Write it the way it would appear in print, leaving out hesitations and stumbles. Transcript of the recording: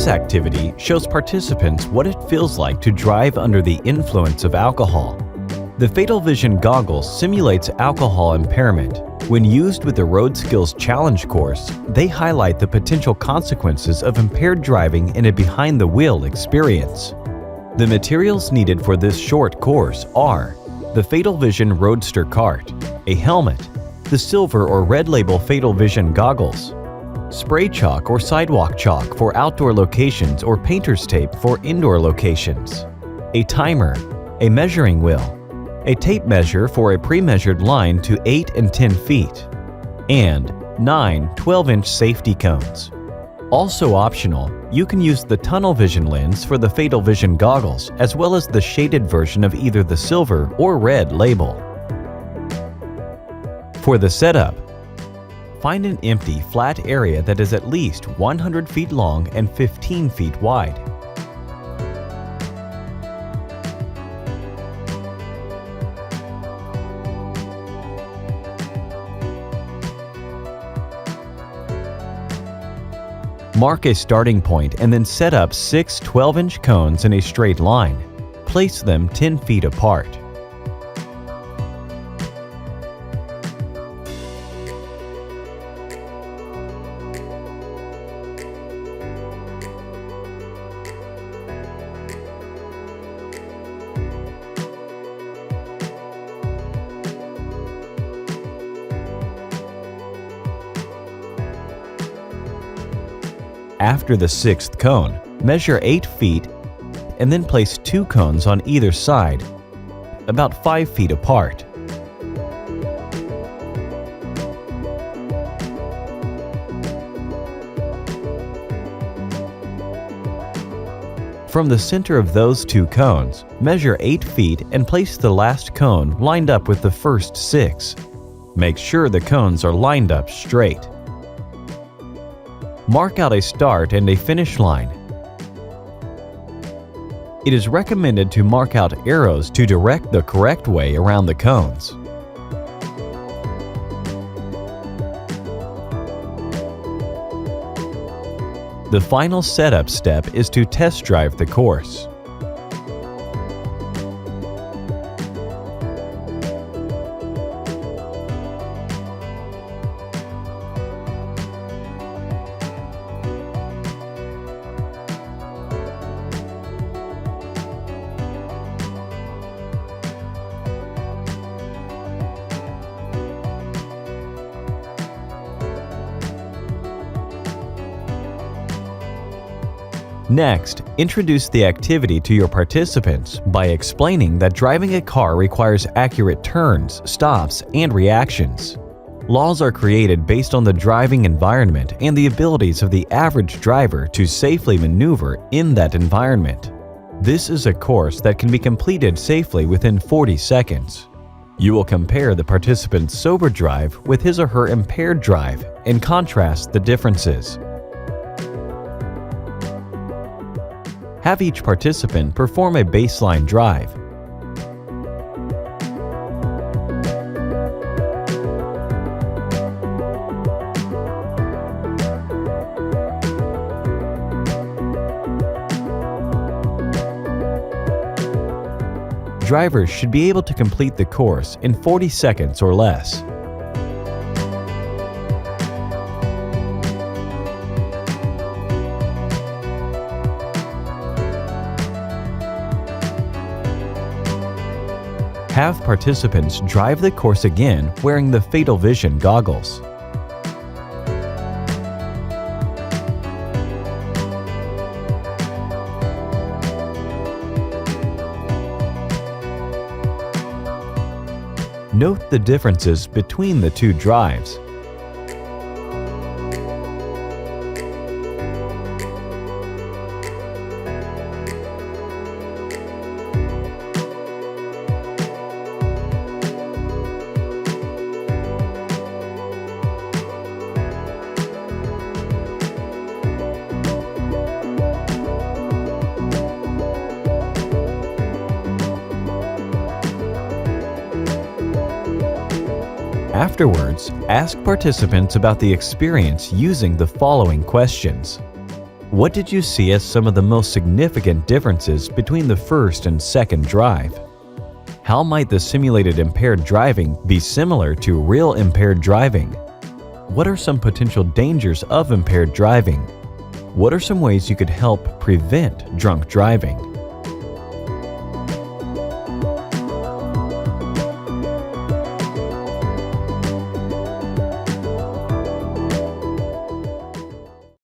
This activity shows participants what it feels like to drive under the influence of alcohol. The Fatal Vision goggles simulates alcohol impairment. When used with the Road Skills Challenge course, they highlight the potential consequences of impaired driving in a behind-the-wheel experience. The materials needed for this short course are the Fatal Vision Roadster cart, a helmet, the silver or red label Fatal Vision goggles, spray chalk or sidewalk chalk for outdoor locations or painter's tape for indoor locations, a timer, a measuring wheel, a tape measure for a pre-measured line to 8 and 10 feet, and 9 12-inch safety cones. Also optional, you can use the tunnel vision lens for the Fatal Vision goggles as well as the shaded version of either the silver or red label. For the setup, find an empty, flat area that is at least 100 feet long and 15 feet wide. Mark a starting point and then set up 6 12-inch cones in a straight line. Place them 10 feet apart. After the 6th cone, measure 8 feet and then place 2 cones on either side, about 5 feet apart. From the center of those 2 cones, measure 8 feet and place the last cone lined up with the first 6. Make sure the cones are lined up straight. Mark out a start and a finish line. It is recommended to mark out arrows to direct the correct way around the cones. The final setup step is to test drive the course. Next, introduce the activity to your participants by explaining that driving a car requires accurate turns, stops, and reactions. Laws are created based on the driving environment and the abilities of the average driver to safely maneuver in that environment. This is a course that can be completed safely within 40 seconds. You will compare the participant's sober drive with his or her impaired drive and contrast the differences. Have each participant perform a baseline drive. Drivers should be able to complete the course in 40 seconds or less. Have participants drive the course again wearing the Fatal Vision goggles. Note the differences between the 2 drives. Afterwards, ask participants about the experience using the following questions. What did you see as some of the most significant differences between the first and second drive? How might the simulated impaired driving be similar to real impaired driving? What are some potential dangers of impaired driving? What are some ways you could help prevent drunk driving?